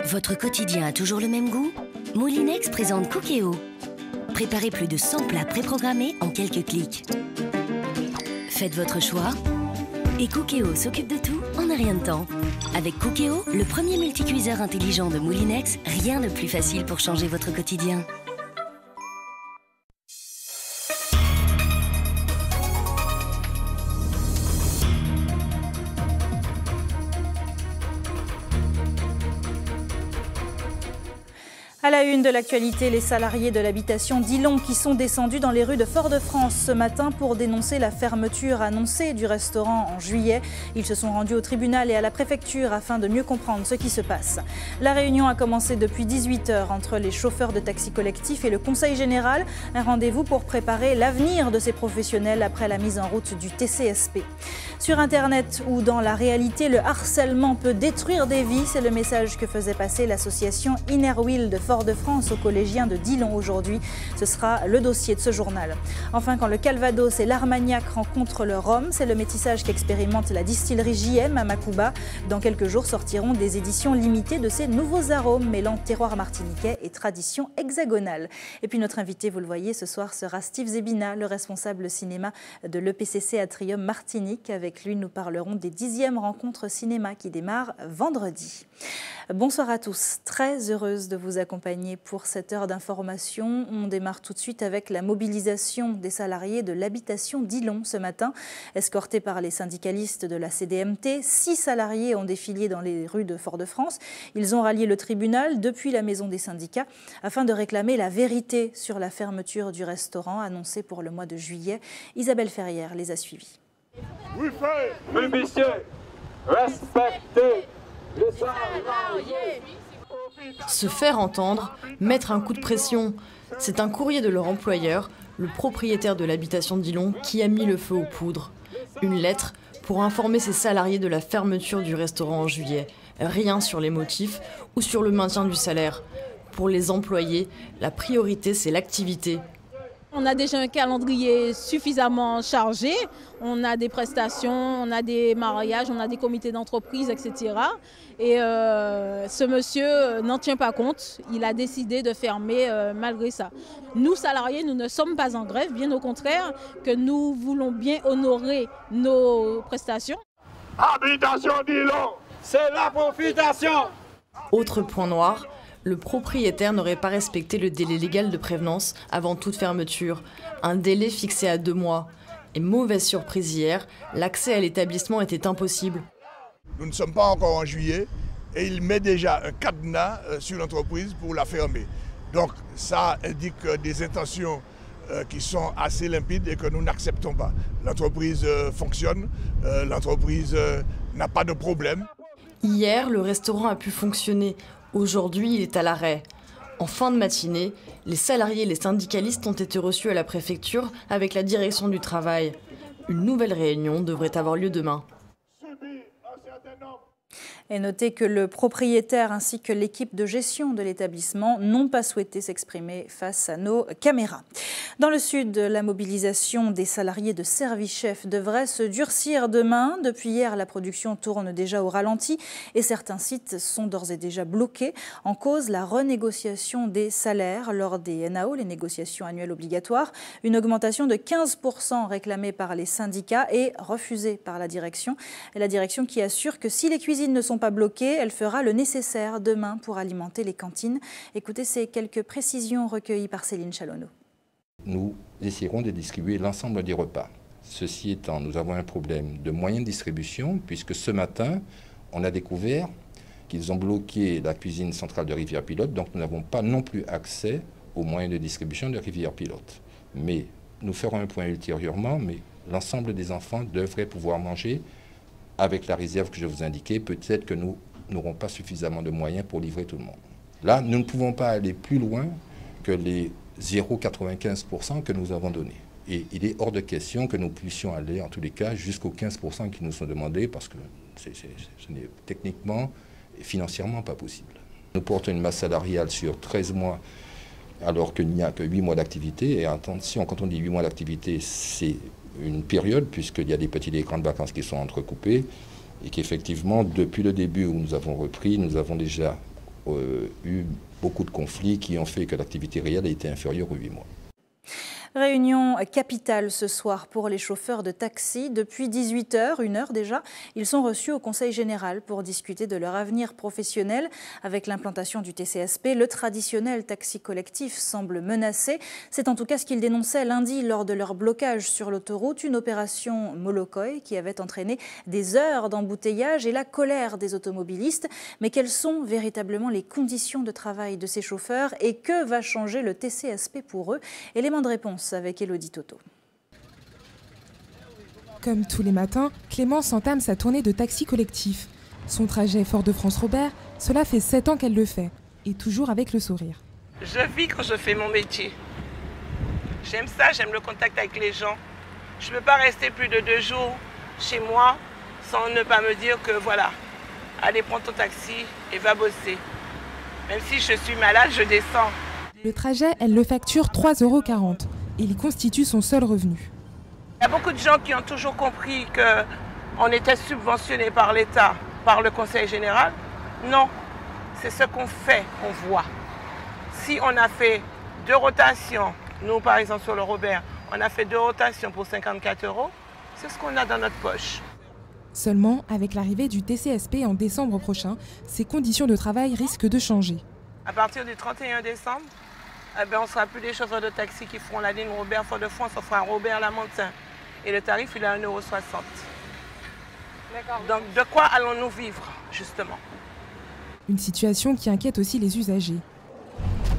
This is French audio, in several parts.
Votre quotidien a toujours le même goût? Moulinex présente Cookéo. Préparez plus de 100 plats préprogrammés en quelques clics. Faites votre choix et Cookéo s'occupe de tout en un rien de temps. Avec Cookéo, le premier multicuiseur intelligent de Moulinex, rien de plus facile pour changer votre quotidien. À la une de l'actualité, les salariés de l'habitation Dillon qui sont descendus dans les rues de Fort-de-France ce matin pour dénoncer la fermeture annoncée du restaurant en juillet. Ils se sont rendus au tribunal et à la préfecture afin de mieux comprendre ce qui se passe. La réunion a commencé depuis 18 h entre les chauffeurs de taxi collectif et le Conseil général. Un rendez-vous pour préparer l'avenir de ces professionnels après la mise en route du TCSP. Sur Internet ou dans la réalité, le harcèlement peut détruire des vies. C'est le message que faisait passer l'association Inner Wheel de Fort-de-France aux collégiens de Dillon aujourd'hui. Ce sera le dossier de ce journal. Enfin, quand le Calvados et l'Armagnac rencontrent le rhum, c'est le métissage qu'expérimente la distillerie JM à Macouba. Dans quelques jours sortiront des éditions limitées de ces nouveaux arômes mêlant terroir martiniquais et tradition hexagonale. Et puis notre invité, vous le voyez, ce soir sera Steve Zebina, le responsable cinéma de l'EPCC Atrium Martinique. Avec lui, nous parlerons des 10e rencontres cinéma qui démarrent vendredi. Bonsoir à tous, très heureuse de vous accompagner pour cette heure d'information. On démarre tout de suite avec la mobilisation des salariés de l'habitation Dillon ce matin. Escortés par les syndicalistes de la CDMT, 6 salariés ont défilé dans les rues de Fort-de-France. Ils ont rallié le tribunal depuis la maison des syndicats afin de réclamer la vérité sur la fermeture du restaurant annoncée pour le mois de juillet. Isabelle Ferrière les a suivis. Oui, messieurs, respectez les salariés. Se faire entendre, mettre un coup de pression, c'est un courrier de leur employeur, le propriétaire de l'habitation Dillon, qui a mis le feu aux poudres. Une lettre pour informer ses salariés de la fermeture du restaurant en juillet. Rien sur les motifs ou sur le maintien du salaire. Pour les employés, la priorité, c'est l'activité. On a déjà un calendrier suffisamment chargé, on a des prestations, on a des mariages, on a des comités d'entreprise, etc. Et ce monsieur n'en tient pas compte, il a décidé de fermer malgré ça. Nous, salariés, nous ne sommes pas en grève, bien au contraire, que nous voulons bien honorer nos prestations. Habitation Dillon, c'est la profitation. Autre point noir, le propriétaire n'aurait pas respecté le délai légal de prévenance avant toute fermeture, un délai fixé à 2 mois. Et mauvaise surprise hier, l'accès à l'établissement était impossible. Nous ne sommes pas encore en juillet et il met déjà un cadenas sur l'entreprise pour la fermer. Donc ça indique des intentions qui sont assez limpides et que nous n'acceptons pas. L'entreprise fonctionne, l'entreprise n'a pas de problème. Hier, le restaurant a pu fonctionner. Aujourd'hui, il est à l'arrêt. En fin de matinée, les salariés et les syndicalistes ont été reçus à la préfecture avec la direction du travail. Une nouvelle réunion devrait avoir lieu demain. Et notez que le propriétaire ainsi que l'équipe de gestion de l'établissement n'ont pas souhaité s'exprimer face à nos caméras. Dans le sud, la mobilisation des salariés de Servichef devrait se durcir demain. Depuis hier, la production tourne déjà au ralenti et certains sites sont d'ores et déjà bloqués. En cause, la renégociation des salaires lors des NAO, les négociations annuelles obligatoires. Une augmentation de 15% réclamée par les syndicats et refusée par la direction. Et la direction qui assure que si les cuisines ne sont pas bloquées, elle fera le nécessaire demain pour alimenter les cantines. Écoutez ces quelques précisions recueillies par Céline Chalonneau. Nous essaierons de distribuer l'ensemble des repas. Ceci étant, nous avons un problème de moyens de distribution puisque ce matin, on a découvert qu'ils ont bloqué la cuisine centrale de Rivière-Pilote, donc nous n'avons pas non plus accès aux moyens de distribution de Rivière-Pilote. Mais nous ferons un point ultérieurement, mais l'ensemble des enfants devraient pouvoir manger avec la réserve que je vous indiquais. Peut-être que nous n'aurons pas suffisamment de moyens pour livrer tout le monde. Là, nous ne pouvons pas aller plus loin que les 0,95% que nous avons donnés. Et il est hors de question que nous puissions aller, en tous les cas, jusqu'aux 15% qui nous sont demandés, parce que ce n'est techniquement et financièrement pas possible. Nous portons une masse salariale sur 13 mois, alors qu'il n'y a que 8 mois d'activité. Et attention, quand on dit 8 mois d'activité, c'est une période, puisqu'il y a des petits et grandes vacances qui sont entrecoupées, et qu'effectivement, depuis le début où nous avons repris, nous avons déjà eu beaucoup de conflits qui ont fait que l'activité réelle a été inférieure aux 8 mois. Réunion capitale ce soir pour les chauffeurs de taxi. Depuis 18h, 1h déjà, ils sont reçus au Conseil général pour discuter de leur avenir professionnel. Avec l'implantation du TCSP, le traditionnel taxi collectif semble menacé. C'est en tout cas ce qu'ils dénonçaient lundi lors de leur blocage sur l'autoroute, une opération Molokoï qui avait entraîné des heures d'embouteillage et la colère des automobilistes. Mais quelles sont véritablement les conditions de travail de ces chauffeurs et que va changer le TCSP pour eux? Élément de réponse avec Elodie Toto. Comme tous les matins, Clémence entame sa tournée de taxi collectif. Son trajet Fort-de-France-Robert, cela fait 7 ans qu'elle le fait, et toujours avec le sourire. Je vis quand je fais mon métier. J'aime ça, j'aime le contact avec les gens. Je ne peux pas rester plus de 2 jours chez moi sans ne pas me dire que voilà, allez prends ton taxi et va bosser. Même si je suis malade, je descends. Le trajet, elle le facture 3,40 €. Il constitue son seul revenu. Il y a beaucoup de gens qui ont toujours compris qu'on était subventionné par l'État, par le Conseil général. Non, c'est ce qu'on fait, qu'on voit. Si on a fait 2 rotations, nous par exemple sur le Robert, on a fait 2 rotations pour 54 €, c'est ce qu'on a dans notre poche. Seulement, avec l'arrivée du TCSP en décembre prochain, ses conditions de travail risquent de changer. À partir du 31 décembre, on ne sera plus des chauffeurs de taxi qui feront la ligne Robert-Fort-de-France, on fera Robert-Lamentin. Et le tarif, il est à 1,60 €. Donc, de quoi allons-nous vivre, justement? Une situation qui inquiète aussi les usagers.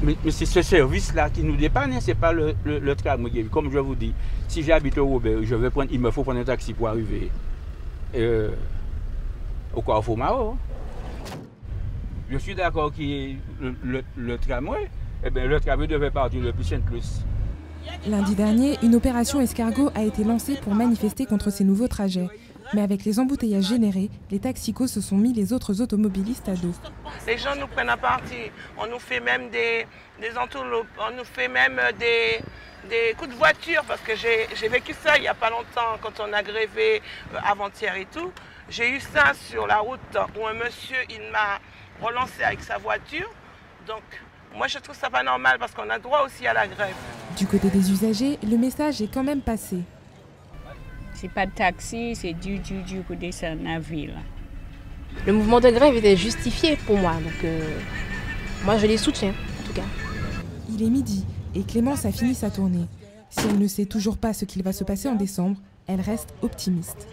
Mais c'est ce service-là qui nous dépanne, ce n'est pas le tramway. Comme je vous dis, si j'habite au Robert, il me faut prendre un taxi pour arriver au Carrefour Mao. Je suis d'accord qu'il y ait le tramway. Eh bien, le tramway devait partir depuis Sainte-Luce. Lundi dernier, une opération escargot a été lancée pour manifester contre ces nouveaux trajets. Mais avec les embouteillages générés, les taxicos se sont mis les autres automobilistes à dos. Les gens nous prennent à partie. On nous fait même des entourloupes, on nous fait même des coups de voiture, parce que j'ai vécu ça il n'y a pas longtemps, quand on a grévé avant-hier et tout. J'ai eu ça sur la route où un monsieur, il m'a relancé avec sa voiture. Donc, moi, je trouve ça pas normal parce qu'on a droit aussi à la grève. Du côté des usagers, le message est quand même passé. C'est pas de taxi, c'est du pour descendre la ville. Le mouvement de grève était justifié pour moi, donc moi je les soutiens en tout cas. Il est midi et Clémence a fini sa tournée. Si elle ne sait toujours pas ce qu'il va se passer en décembre, elle reste optimiste.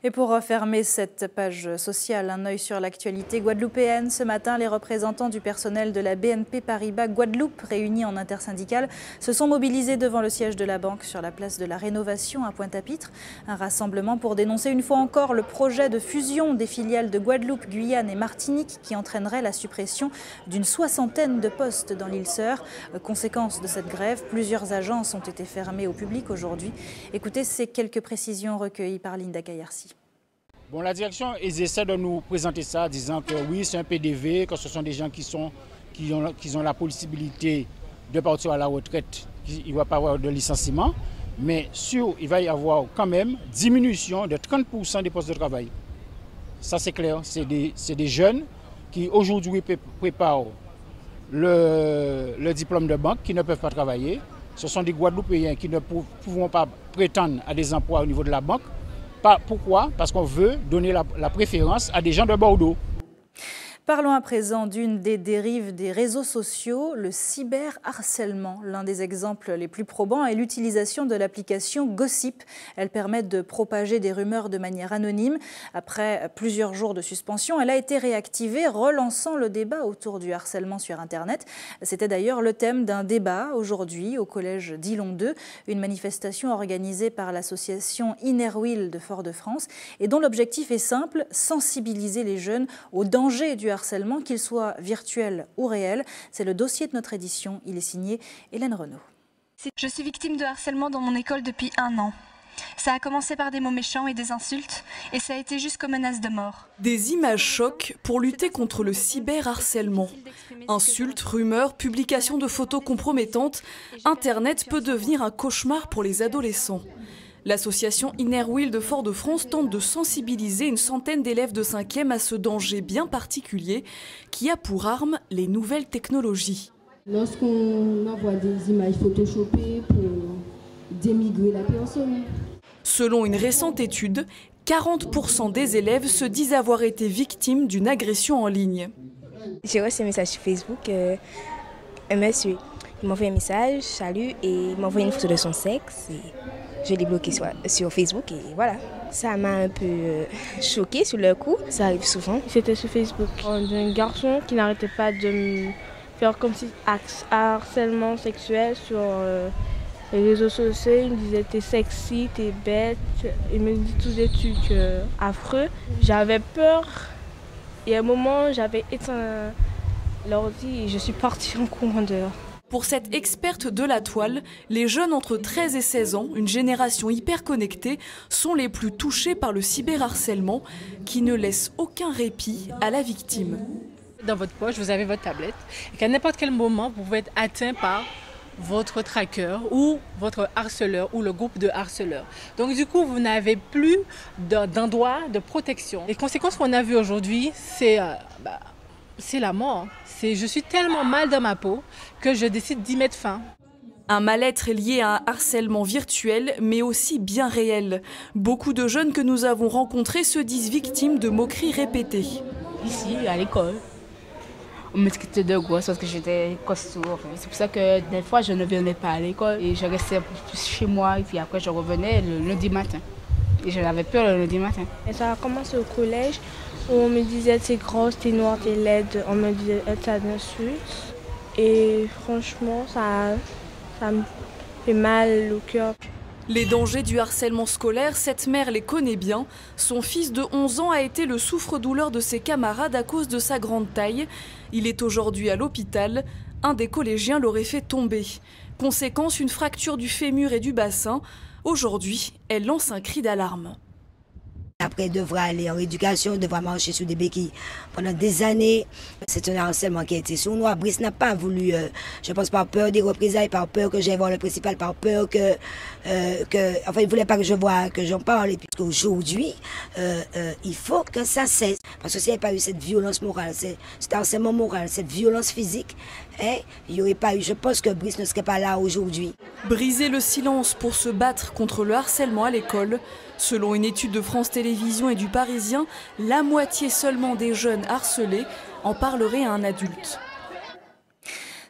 Et pour refermer cette page sociale, un œil sur l'actualité guadeloupéenne. Ce matin, les représentants du personnel de la BNP Paribas Guadeloupe, réunis en intersyndicale, se sont mobilisés devant le siège de la banque sur la place de la Rénovation à Pointe-à-Pitre. Un rassemblement pour dénoncer une fois encore le projet de fusion des filiales de Guadeloupe, Guyane et Martinique qui entraînerait la suppression d'une 60aine de postes dans l'île Sœur. Conséquence de cette grève, plusieurs agences ont été fermées au public aujourd'hui. Écoutez ces quelques précisions recueillies par Linda Kayarsi. Bon, la direction, ils essaient de nous présenter ça, disant que oui, c'est un PDV, que ce sont des gens qui ont la possibilité de partir à la retraite, il ne va pas avoir de licenciement, mais il va y avoir quand même diminution de 30% des postes de travail. Ça, c'est clair. C'est des jeunes qui aujourd'hui préparent le diplôme de banque, qui ne peuvent pas travailler. Ce sont des Guadeloupéens qui ne pourront pas prétendre à des emplois au niveau de la banque. Pourquoi? Parce qu'on veut donner la préférence à des gens de Bordeaux. Parlons à présent d'une des dérives des réseaux sociaux, le cyberharcèlement. L'un des exemples les plus probants est l'utilisation de l'application Gossip. Elle permet de propager des rumeurs de manière anonyme. Après plusieurs jours de suspension, elle a été réactivée, relançant le débat autour du harcèlement sur Internet. C'était d'ailleurs le thème d'un débat aujourd'hui au collège Dillon 2, une manifestation organisée par l'association Innerwheel de Fort-de-France et dont l'objectif est simple, sensibiliser les jeunes aux dangers du harcèlement, qu'il soit virtuel ou réel. C'est le dossier de notre édition. Il est signé Hélène Renaud. Je suis victime de harcèlement dans mon école depuis 1 an. Ça a commencé par des mots méchants et des insultes, et ça a été jusqu'aux menaces de mort. Des images chocs pour lutter contre le cyberharcèlement. Insultes, rumeurs, publications de photos compromettantes, Internet peut devenir un cauchemar pour les adolescents. L'association Inner Wheel de Fort-de-France tente de sensibiliser une centaine d'élèves de 5e à ce danger bien particulier qui a pour arme les nouvelles technologies. Lorsqu'on envoie des images photoshopées pour démigrer la personne. Selon une récente étude, 40% des élèves se disent avoir été victimes d'une agression en ligne. J'ai reçu un message sur Facebook, un monsieur. Il m'a envoyé un message, salut, et il m'a envoyé une photo de son sexe. Et je l'ai bloqué sur Facebook et voilà. Ça m'a un peu choquée sur le coup, ça arrive souvent. C'était sur Facebook. Un garçon qui n'arrêtait pas de me faire comme si harcèlement sexuel sur les réseaux sociaux. Il me disait t'es sexy, t'es bête. Il me dit tous des trucs affreux. J'avais peur et à un moment j'avais éteint l'ordi et je suis partie en courant dehors. Pour cette experte de la toile, les jeunes entre 13 et 16 ans, une génération hyper connectée, sont les plus touchés par le cyberharcèlement qui ne laisse aucun répit à la victime. Dans votre poche, vous avez votre tablette et qu'à n'importe quel moment, vous pouvez être atteint par votre traqueur ou votre harceleur ou le groupe de harceleurs. Donc du coup, vous n'avez plus d'endroit de protection. Les conséquences qu'on a vues aujourd'hui, c'est la mort. Je suis tellement mal dans ma peau que je décide d'y mettre fin. Un mal-être est lié à un harcèlement virtuel, mais aussi bien réel. Beaucoup de jeunes que nous avons rencontrés se disent victimes de moqueries répétées. Ici, à l'école, on me traitait de grosse parce que j'étais costaud. C'est pour ça que des fois, je ne venais pas à l'école et je restais chez moi. Et puis après, je revenais le lundi matin. Et je n'avais peur le lundi matin. Et ça a commencé au collège. Où on me disait t'es grosse, t'es noire, t'es laide, on me disait ça d'insultes. Et franchement, ça me fait mal au cœur. Les dangers du harcèlement scolaire, cette mère les connaît bien. Son fils de 11 ans a été le souffre-douleur de ses camarades à cause de sa grande taille. Il est aujourd'hui à l'hôpital. Un des collégiens l'aurait fait tomber. Conséquence, une fracture du fémur et du bassin. Aujourd'hui, elle lance un cri d'alarme. Après, il devra aller en éducation, il devra marcher sur des béquilles pendant des années. C'est un harcèlement qui a été sournois. Brice n'a pas voulu, je pense, par peur des représailles, par peur que j'aille voir le principal, par peur que enfin, il ne voulait pas que j'en parle. Et puis aujourd'hui, il faut que ça cesse. Parce que s'il n'y avait pas eu cette violence morale, cet harcèlement moral, cette violence physique, il n'y aurait pas eu, je pense que Brice ne serait pas là aujourd'hui. Briser le silence pour se battre contre le harcèlement à l'école. Selon une étude de France Télévisions et du Parisien, la moitié seulement des jeunes harcelés en parleraient à un adulte.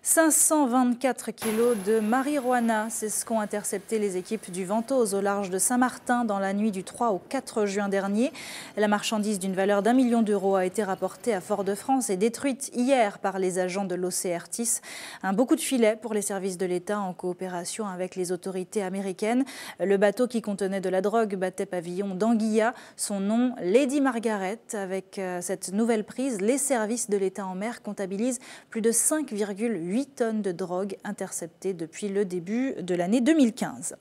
524 kilos de marijuana, c'est ce qu'ont intercepté les équipes du Ventose au large de Saint-Martin dans la nuit du 3 au 4 juin dernier. La marchandise d'une valeur d'1 million d'euros a été rapportée à Fort-de-France et détruite hier par les agents de l'OCRTIS. Un beau coup de filet pour les services de l'État en coopération avec les autorités américaines. Le bateau qui contenait de la drogue battait pavillon d'Anguilla. Son nom, Lady Margaret. Avec cette nouvelle prise, les services de l'État en mer comptabilisent plus de 5,8 tonnes de drogue interceptées depuis le début de l'année 2015.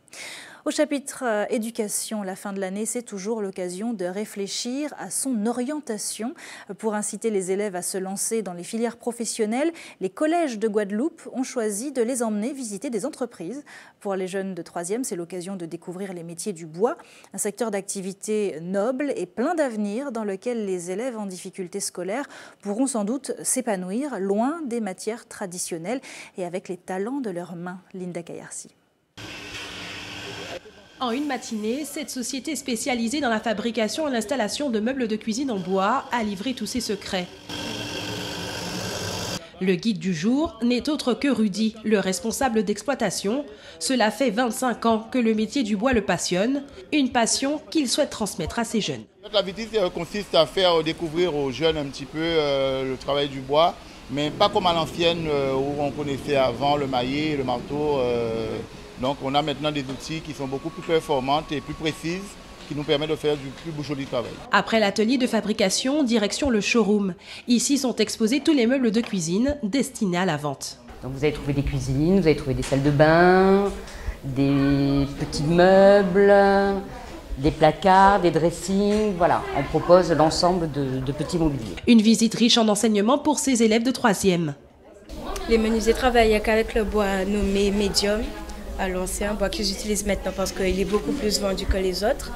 Au chapitre éducation, la fin de l'année, c'est toujours l'occasion de réfléchir à son orientation. Pour inciter les élèves à se lancer dans les filières professionnelles, les collèges de Guadeloupe ont choisi de les emmener visiter des entreprises. Pour les jeunes de 3e, c'est l'occasion de découvrir les métiers du bois, un secteur d'activité noble et plein d'avenir dans lequel les élèves en difficulté scolaire pourront sans doute s'épanouir loin des matières traditionnelles et avec les talents de leurs mains. Linda Kayarsi. En une matinée, cette société spécialisée dans la fabrication et l'installation de meubles de cuisine en bois a livré tous ses secrets. Le guide du jour n'est autre que Rudy, le responsable d'exploitation. Cela fait 25 ans que le métier du bois le passionne, une passion qu'il souhaite transmettre à ses jeunes. Notre habitude consiste à faire découvrir aux jeunes un petit peu le travail du bois, mais pas comme à l'ancienne où on connaissait avant le maillet, le marteau. Donc on a maintenant des outils qui sont beaucoup plus performantes et plus précises qui nous permettent de faire du plus joli travail. Après l'atelier de fabrication, direction le showroom. Ici sont exposés tous les meubles de cuisine destinés à la vente. Donc vous allez trouver des cuisines, vous allez trouver des salles de bain, des petits meubles, des placards, des dressings, voilà. On propose l'ensemble de petits mobiliers. Une visite riche en enseignements pour ces élèves de 3e. Les menuisiers travaillent avec le bois nommé médium. Alors c'est un bois que j'utilise maintenant parce qu'il est beaucoup plus vendu que les autres.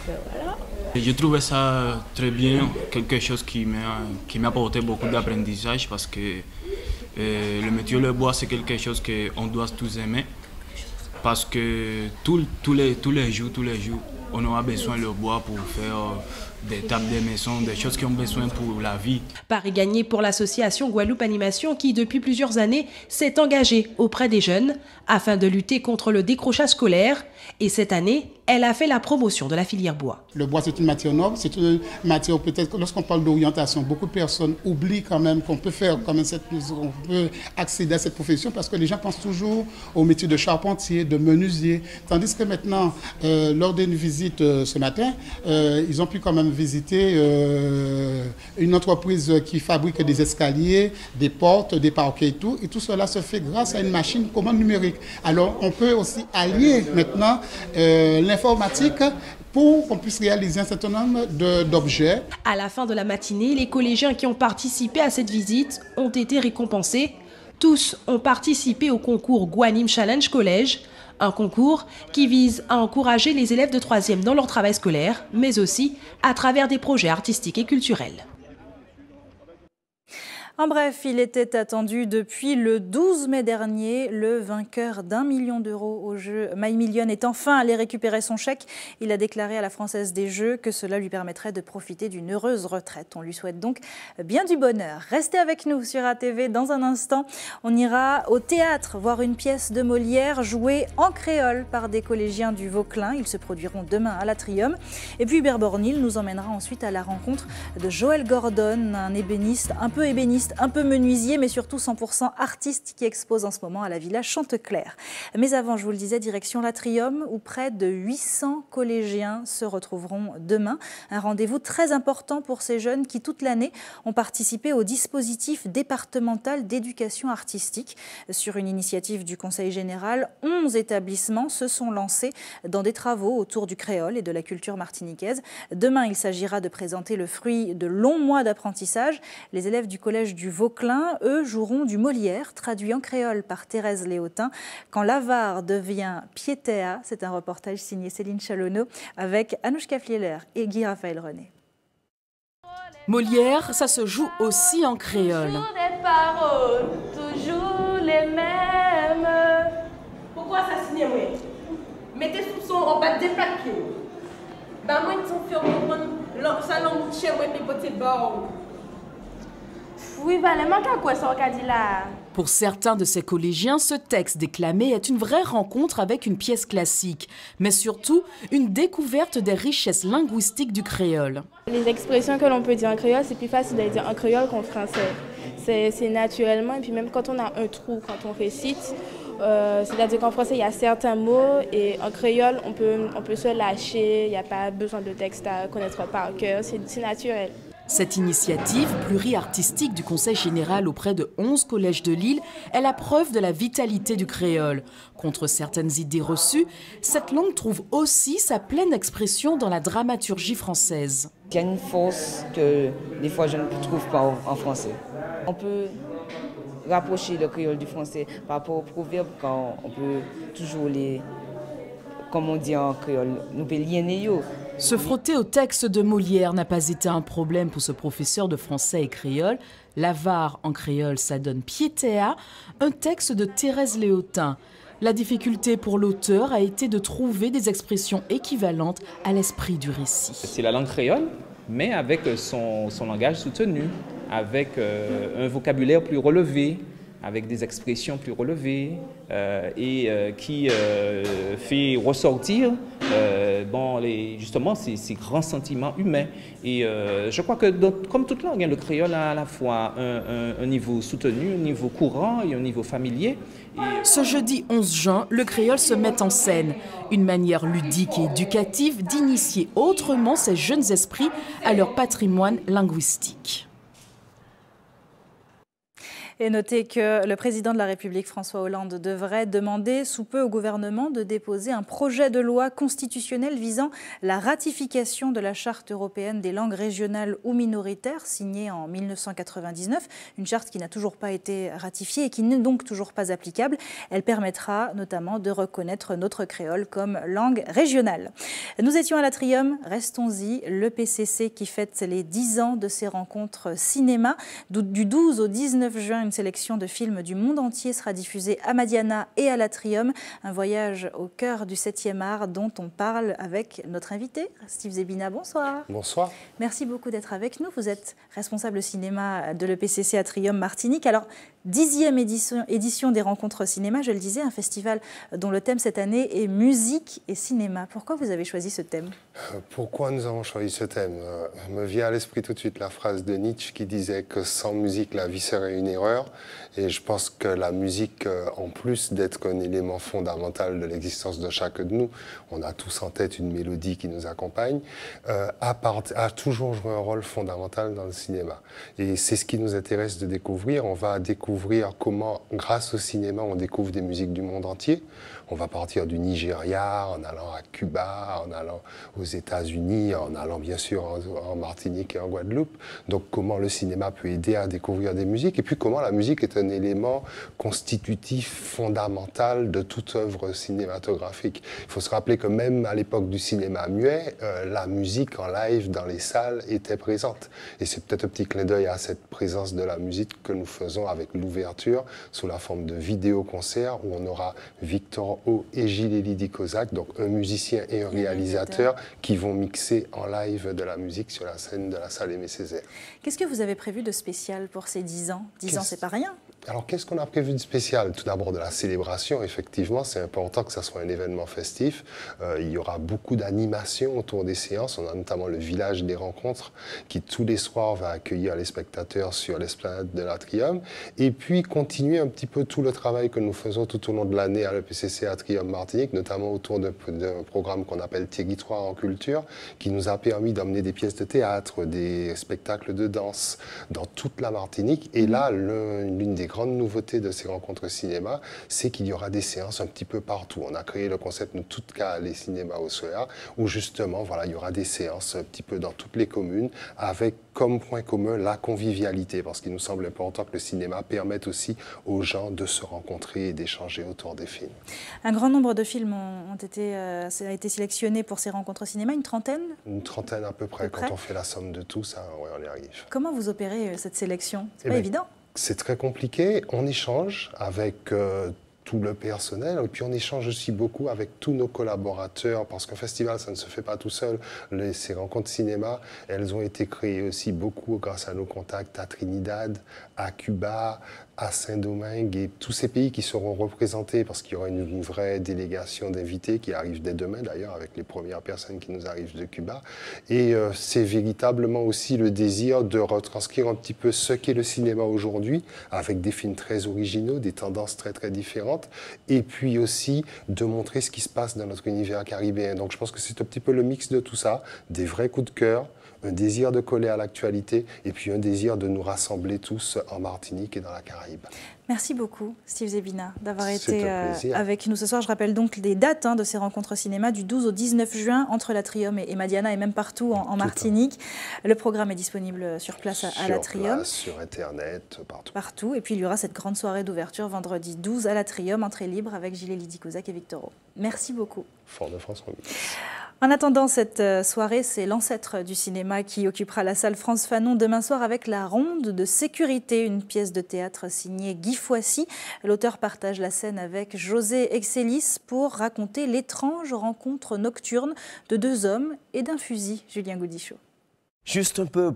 Voilà. Je trouvais ça très bien, quelque chose qui m'a apporté beaucoup d'apprentissage parce que le métier de bois c'est quelque chose qu'on doit tous aimer parce que tous les jours, on aura besoin de bois pour faire des tables, des maisons, des choses qui ont besoin pour la vie. Pari gagné pour l'association Guadeloupe Animation qui, depuis plusieurs années, s'est engagée auprès des jeunes afin de lutter contre le décrochage scolaire. Et cette année, elle a fait la promotion de la filière bois. Le bois, c'est une matière noble, c'est une matière peut-être, lorsqu'on parle d'orientation, beaucoup de personnes oublient quand même qu'on peut faire quand même on peut accéder à cette profession parce que les gens pensent toujours au métier de charpentier, de menuisier. Tandis que maintenant, lors d'une visite ce matin, ils ont pu quand même visiter une entreprise qui fabrique des escaliers, des portes, des parquets et tout. Et tout cela se fait grâce à une machine commande numérique. Alors, on peut aussi allier maintenant l'informatique pour qu'on puisse réaliser un certain nombre d'objets. À la fin de la matinée, les collégiens qui ont participé à cette visite ont été récompensés. Tous ont participé au concours Guanim Challenge Collège, un concours qui vise à encourager les élèves de 3e dans leur travail scolaire, mais aussi à travers des projets artistiques et culturels. En bref, il était attendu depuis le 12 mai dernier. Le vainqueur d'1 million d'euros au jeu My Million est enfin allé récupérer son chèque. Il a déclaré à la Française des Jeux que cela lui permettrait de profiter d'une heureuse retraite. On lui souhaite donc bien du bonheur. Restez avec nous sur ATV. Dans un instant, on ira au théâtre voir une pièce de Molière jouée en créole par des collégiens du Vauclin. Ils se produiront demain à l'Atrium. Et puis Hubert Bornil nous emmènera ensuite à la rencontre de Joël Gordon, un ébéniste, un peu menuisier, mais surtout 100% artiste qui expose en ce moment à la Villa Chanteclair. Mais avant, je vous le disais, direction l'Atrium, où près de 800 collégiens se retrouveront demain. Un rendez-vous très important pour ces jeunes qui, toute l'année, ont participé au dispositif départemental d'éducation artistique. Sur une initiative du Conseil général, 11 établissements se sont lancés dans des travaux autour du créole et de la culture martiniquaise. Demain, il s'agira de présenter le fruit de longs mois d'apprentissage. Les élèves du collège du Vauclin, eux, joueront du Molière, traduit en créole par Thérèse Léotin. Quand l'avare devient piétéa, c'est un reportage signé Céline Chalonneau avec Anouchka Flieler et Guy Raphaël René. Molière, ça se joue aussi en créole. Toujours des paroles, toujours les mêmes. Pourquoi assassiner moi? Mettez sous son en bas des papiers. Bah moi ils sont fait comprendre ça langue chez moi mes petits bords. Oui, bah le manque à quoi ça qu'a dit là? Pour certains de ces collégiens, ce texte déclamé est une vraie rencontre avec une pièce classique, mais surtout une découverte des richesses linguistiques du créole. Les expressions que l'on peut dire en créole, c'est plus facile de les dire en créole qu'en français. C'est naturellement, et puis même quand on a un trou, quand on récite, c'est-à-dire qu'en français, il y a certains mots, et en créole, on peut se lâcher, il n'y a pas besoin de texte à connaître par cœur, c'est naturel. Cette initiative pluriartistique du Conseil général auprès de 11 collèges de l'île est la preuve de la vitalité du créole. Contre certaines idées reçues, cette langue trouve aussi sa pleine expression dans la dramaturgie française. Il y a une force que des fois je ne trouve pas en français. On peut rapprocher le créole du français par rapport aux proverbes quand on peut toujours les, comme on dit en créole, nous peut lier. Se frotter au texte de Molière n'a pas été un problème pour ce professeur de français et créole. L'avare en créole, ça donne piétéa, un texte de Thérèse Léotin. La difficulté pour l'auteur a été de trouver des expressions équivalentes à l'esprit du récit. C'est la langue créole, mais avec son langage soutenu, avec un vocabulaire plus relevé, avec des expressions plus relevées et qui fait ressortir justement ces grands sentiments humains. Et je crois que comme toute langue, le créole a à la fois un niveau soutenu, un niveau courant et un niveau familier. Ce jeudi 11 juin, le créole se met en scène. Une manière ludique et éducative d'initier autrement ces jeunes esprits à leur patrimoine linguistique. Et notez que le président de la République, François Hollande, devrait demander sous peu au gouvernement de déposer un projet de loi constitutionnelle visant la ratification de la Charte européenne des langues régionales ou minoritaires, signée en 1999. Une charte qui n'a toujours pas été ratifiée et qui n'est donc toujours pas applicable. Elle permettra notamment de reconnaître notre créole comme langue régionale. Nous étions à l'Atrium, restons-y, le PCC qui fête les 10 ans de ses rencontres cinéma. Du 12 au 19 juin, une sélection de films du monde entier sera diffusée à Madiana et à l'Atrium. Un voyage au cœur du 7e art dont on parle avec notre invité, Steve Zebina. Bonsoir. Bonsoir. Merci beaucoup d'être avec nous. Vous êtes responsable cinéma de l'EPCC Atrium Martinique. Alors, 10e édition des rencontres cinéma, je le disais, un festival dont le thème cette année est musique et cinéma. Pourquoi vous avez choisi ce thème? Pourquoi nous avons choisi ce thème? Me vient à l'esprit tout de suite la phrase de Nietzsche qui disait que sans musique, la vie serait une erreur. Et je pense que la musique, en plus d'être un élément fondamental de l'existence de chacun de nous, on a tous en tête une mélodie qui nous accompagne, a toujours joué un rôle fondamental dans le cinéma. Et c'est ce qui nous intéresse de découvrir. On va découvrir comment, grâce au cinéma, on découvre des musiques du monde entier. On va partir du Nigeria, en allant à Cuba, en allant aux États-Unis, en allant bien sûr en Martinique et en Guadeloupe. Donc comment le cinéma peut aider à découvrir des musiques et puis comment la musique est un élément constitutif fondamental de toute œuvre cinématographique. Il faut se rappeler que même à l'époque du cinéma muet, la musique en live dans les salles était présente. Et c'est peut-être un petit clin d'œil à cette présence de la musique que nous faisons avec l'ouverture sous la forme de vidéo-concert où on aura Victor et Gilles Lydie Kozak, donc un musicien et un réalisateur qui vont mixer en live de la musique sur la scène de la salle Aimé Césaire. Qu'est-ce que vous avez prévu de spécial pour ces 10 ans? 10 ans, c'est pas rien. Alors, qu'est-ce qu'on a prévu de spécial? Tout d'abord, de la célébration, effectivement. C'est important que ça soit un événement festif. Il y aura beaucoup d'animations autour des séances. On a notamment le village des rencontres qui, tous les soirs, va accueillir les spectateurs sur l'esplanade de l'Atrium. Et puis, continuer un petit peu tout le travail que nous faisons tout au long de l'année à l'EPCC Atrium Martinique, notamment autour d'un programme qu'on appelle Territoire en culture, qui nous a permis d'emmener des pièces de théâtre, des spectacles de danse dans toute la Martinique. Et là, l'une des grandes nouveautés de ces rencontres cinéma, c'est qu'il y aura des séances un petit peu partout. On a créé le concept de tout cas les cinémas au soir, où justement, voilà, il y aura des séances un petit peu dans toutes les communes, avec comme point commun la convivialité, parce qu'il nous semble important que le cinéma permette aussi aux gens de se rencontrer et d'échanger autour des films. Un grand nombre de films a été sélectionné pour ces rencontres cinéma, une trentaine? Une trentaine à peu près. Quand on fait la somme de tout ça, ouais, on y arrive. Comment vous opérez cette sélection? C'est pas évident. C'est très compliqué. On échange avec tout le personnel et puis on échange aussi beaucoup avec tous nos collaborateurs parce qu'un festival, ça ne se fait pas tout seul. Ces rencontres cinéma, elles ont été créées aussi beaucoup grâce à nos contacts à Trinidad, à Cuba, à Saint-Domingue et tous ces pays qui seront représentés parce qu'il y aura une vraie délégation d'invités qui arrive dès demain d'ailleurs avec les premières personnes qui nous arrivent de Cuba. Et c'est véritablement aussi le désir de retranscrire un petit peu ce qu'est le cinéma aujourd'hui avec des films très originaux, des tendances très très différentes et puis aussi de montrer ce qui se passe dans notre univers caribéen. Donc je pense que c'est un petit peu le mix de tout ça, des vrais coups de cœur, un désir de coller à l'actualité et puis un désir de nous rassembler tous en Martinique et dans la Caraïbe. Merci beaucoup, Steve Zebina, d'avoir été avec nous ce soir. Je rappelle donc les dates de ces rencontres cinéma du 12 au 19 juin entre l'Atrium et Madiana et même partout en Martinique. Le programme est disponible sur place à l'Atrium. Sur Internet, partout. Partout. Et puis il y aura cette grande soirée d'ouverture vendredi 12 à l'Atrium, entrée libre avec Gilles Lydie Kozak et Victor. Merci beaucoup. Fort-de-France. En attendant cette soirée, c'est l'ancêtre du cinéma qui occupera la salle France Fanon demain soir avec La Ronde de sécurité, une pièce de théâtre signée Guy Foissy. L'auteur partage la scène avec José Excelis pour raconter l'étrange rencontre nocturne de deux hommes et d'un fusil. Julien Goudichaud. Juste un peu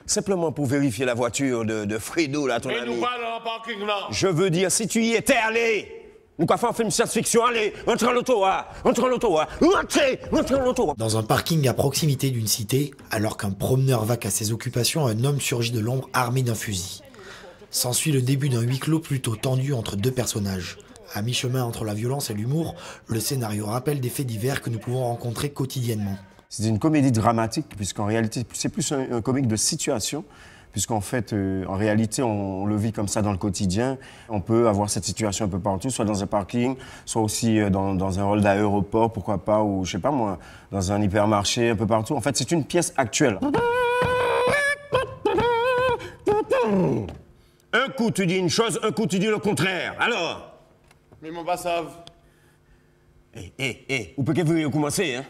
simplement pour vérifier la voiture de Fredo, là, ton ami. Nous pas dans le parking, là. Je veux dire, si tu y étais allé, nous quoi faire un film science-fiction, allez, entre en l'auto, entre en l'auto, entre en l'auto. Dans un parking à proximité d'une cité, alors qu'un promeneur vaque à ses occupations, un homme surgit de l'ombre armé d'un fusil. S'ensuit le début d'un huis clos plutôt tendu entre deux personnages. À mi-chemin entre la violence et l'humour, le scénario rappelle des faits divers que nous pouvons rencontrer quotidiennement. C'est une comédie dramatique, puisqu'en réalité, c'est plus un comique de situation, puisqu'en fait, en réalité, on le vit comme ça dans le quotidien. On peut avoir cette situation un peu partout, soit dans un parking, soit aussi dans un hall d'aéroport, pourquoi pas, ou je sais pas moi, dans un hypermarché, un peu partout. En fait, c'est une pièce actuelle. Un coup, tu dis une chose, un coup, tu dis le contraire. Alors? Mais mon pas savent. Vous pouvez commencer, hein?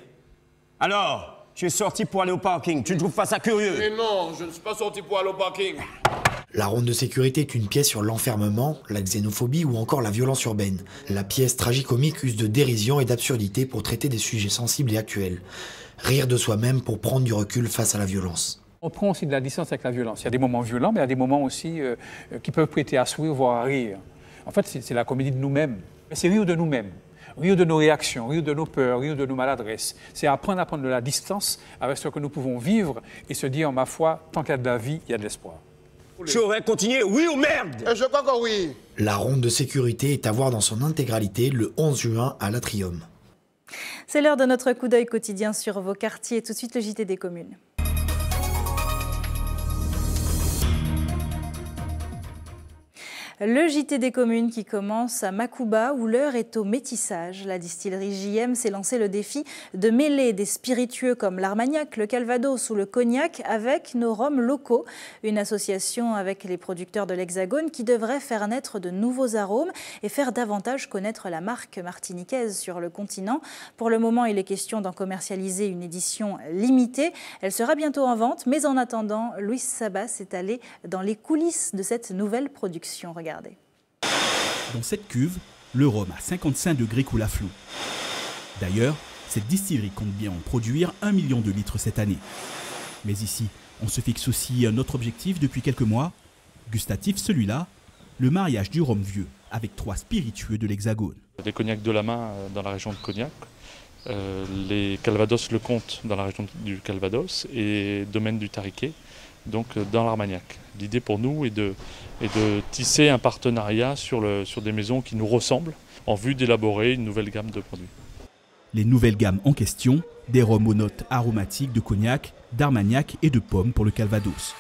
Alors, tu es sorti pour aller au parking. Tu ne trouves pas ça curieux? Mais non, je ne suis pas sorti pour aller au parking. La ronde de sécurité est une pièce sur l'enfermement, la xénophobie ou encore la violence urbaine. La pièce tragicomique use de dérision et d'absurdité pour traiter des sujets sensibles et actuels. Rire de soi-même pour prendre du recul face à la violence. On prend aussi de la distance avec la violence. Il y a des moments violents, mais il y a des moments aussi qui peuvent prêter à sourire, voire à rire. En fait, c'est la comédie de nous-mêmes. C'est rire de nous-mêmes, rire de nos réactions, rire de nos peurs, rire de nos maladresses. C'est apprendre à prendre de la distance avec ce que nous pouvons vivre et se dire, ma foi, tant qu'il y a de la vie, il y a de l'espoir. Tu aurais continué, oui ou merde? Je crois que oui. La ronde de sécurité est à voir dans son intégralité le 11 juin à l'Atrium. C'est l'heure de notre coup d'œil quotidien sur vos quartiers. Tout de suite, le JT des communes. Le JT des communes qui commence à Makouba où l'heure est au métissage. La distillerie JM s'est lancé le défi de mêler des spiritueux comme l'Armagnac, le Calvados ou le Cognac avec nos rhums locaux. Une association avec les producteurs de l'Hexagone qui devrait faire naître de nouveaux arômes et faire davantage connaître la marque martiniquaise sur le continent. Pour le moment, il est question d'en commercialiser une édition limitée. Elle sera bientôt en vente, mais en attendant, Louis Sabas est allé dans les coulisses de cette nouvelle production. Regardez. Dans cette cuve, le rhum à 55 degrés coule à flot. D'ailleurs, cette distillerie compte bien en produire 1 million de litres cette année. Mais ici, on se fixe aussi un autre objectif depuis quelques mois, gustatif celui-là, le mariage du rhum vieux avec 3 spiritueux de l'Hexagone. Les cognacs de la main dans la région de Cognac, les Calvados le Comte dans la région du Calvados et Domaine du Tariquet, donc dans l'Armagnac. L'idée pour nous est de tisser un partenariat sur des maisons qui nous ressemblent en vue d'élaborer une nouvelle gamme de produits. Les nouvelles gammes en question, des rhums aux notes aromatiques de cognac, d'armagnac et de pomme pour le Calvados.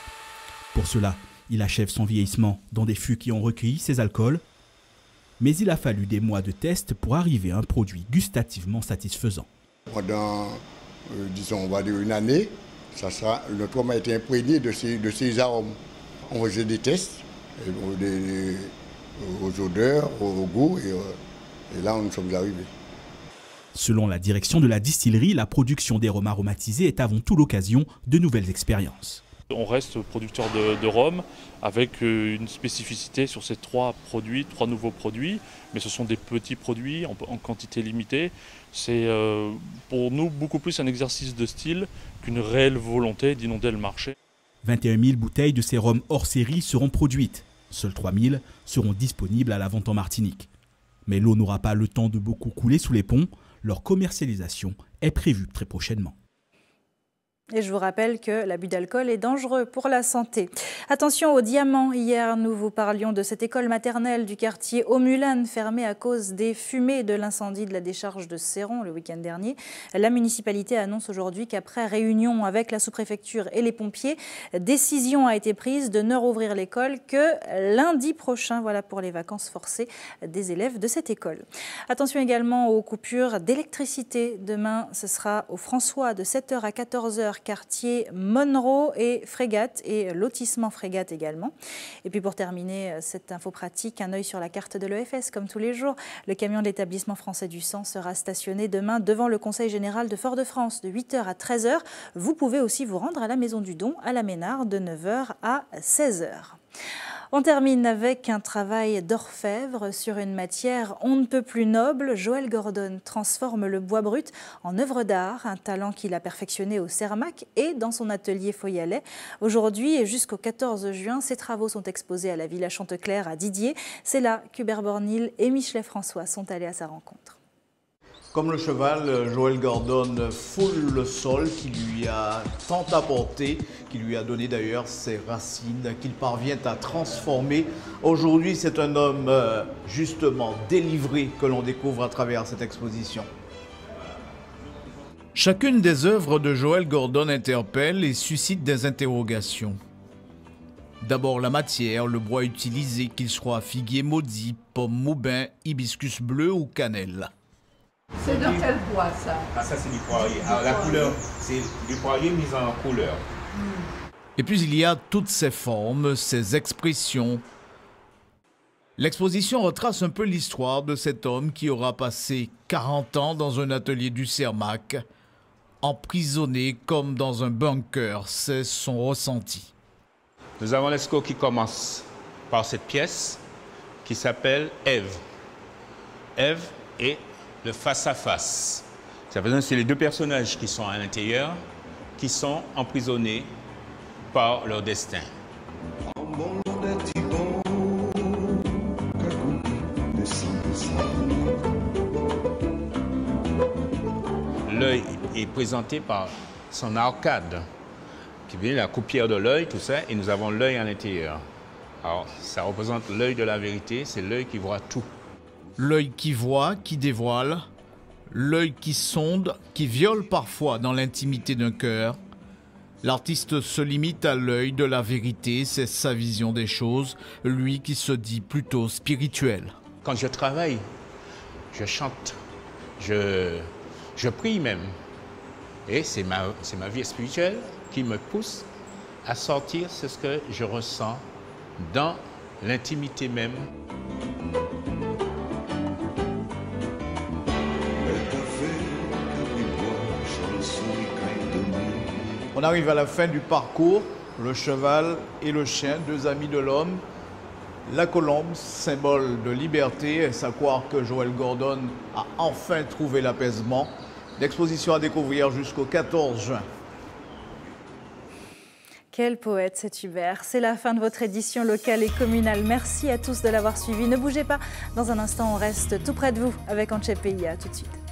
Pour cela, il achève son vieillissement dans des fûts qui ont recueilli ces alcools. Mais il a fallu des mois de tests pour arriver à un produit gustativement satisfaisant. Pendant, disons, on va dire une année, notre rhum a été imprégné de ces arômes. On faisait des tests aux odeurs, au goût, et là, nous sommes arrivés. Selon la direction de la distillerie, la production des rhums aromatisés est avant tout l'occasion de nouvelles expériences. On reste producteur de rhum avec une spécificité sur ces 3 nouveaux produits, mais ce sont des petits produits en quantité limitée. C'est pour nous beaucoup plus un exercice de style qu'une réelle volonté d'inonder le marché. 21 000 bouteilles de ces rhums hors série seront produites. Seules 3 000 seront disponibles à la vente en Martinique. Mais l'eau n'aura pas le temps de beaucoup couler sous les ponts. Leur commercialisation est prévue très prochainement. Et je vous rappelle que l'abus d'alcool est dangereux pour la santé. Attention aux diamants. Hier, nous vous parlions de cette école maternelle du quartier Aumulane fermée à cause des fumées de l'incendie de la décharge de Céron le week-end dernier. La municipalité annonce aujourd'hui qu'après réunion avec la sous-préfecture et les pompiers, décision a été prise de ne rouvrir l'école que lundi prochain. Voilà pour les vacances forcées des élèves de cette école. Attention également aux coupures d'électricité. Demain, ce sera au François de 7h à 14h. Quartier Monroe et Frégate et lotissement Frégate également. Et puis pour terminer cette info pratique, un œil sur la carte de l'EFS comme tous les jours. Le camion de l'établissement français du sang sera stationné demain devant le Conseil général de Fort-de-France de 8h à 13h. Vous pouvez aussi vous rendre à la Maison du Don à la Ménard de 9h à 16h. On termine avec un travail d'orfèvre sur une matière on ne peut plus noble. Joël Gordon transforme le bois brut en œuvre d'art, un talent qu'il a perfectionné au Cermac et dans son atelier Foyalet. Aujourd'hui et jusqu'au 14 juin, ses travaux sont exposés à la Villa Chanteclair à Didier. C'est là qu'Hubert Bornil et Michelet François sont allés à sa rencontre. Comme le cheval, Joël Gordon foule le sol qui lui a tant apporté, qui lui a donné d'ailleurs ses racines, qu'il parvient à transformer. Aujourd'hui, c'est un homme justement délivré que l'on découvre à travers cette exposition. Chacune des œuvres de Joël Gordon interpelle et suscite des interrogations. D'abord la matière, le bois utilisé, qu'il soit figuier maudit, pomme moubin, hibiscus bleu ou cannelle. C'est dans quel bois ça? Ah, ça c'est du poirier. Alors la couleur, c'est du poirier mis en couleur. Et puis il y a toutes ces formes, ces expressions. L'exposition retrace un peu l'histoire de cet homme qui aura passé 40 ans dans un atelier du Cermak, emprisonné comme dans un bunker. C'est son ressenti. Nous avons l'expo qui commence par cette pièce qui s'appelle Ève. Ève et le face-à-face. Ça veut dire que c'est les deux personnages qui sont à l'intérieur, qui sont emprisonnés par leur destin. L'œil est présenté par son arcade, qui vient la coupière de l'œil, tout ça, et nous avons l'œil à l'intérieur. Alors, ça représente l'œil de la vérité, c'est l'œil qui voit tout. L'œil qui voit, qui dévoile, l'œil qui sonde, qui viole parfois dans l'intimité d'un cœur. L'artiste se limite à l'œil de la vérité, c'est sa vision des choses, lui qui se dit plutôt spirituel. Quand je travaille, je chante, je prie même. Et c'est ma vie spirituelle qui me pousse à sortir ce que je ressens dans l'intimité même. On arrive à la fin du parcours, le cheval et le chien, deux amis de l'homme. La colombe, symbole de liberté, est-ce à croire que Joël Gordon a enfin trouvé l'apaisement. L'exposition à découvrir jusqu'au 14 juin. Quel poète cet Hubert. C'est la fin de votre édition locale et communale. Merci à tous de l'avoir suivi. Ne bougez pas, dans un instant on reste tout près de vous avec Antche Pays. À tout de suite.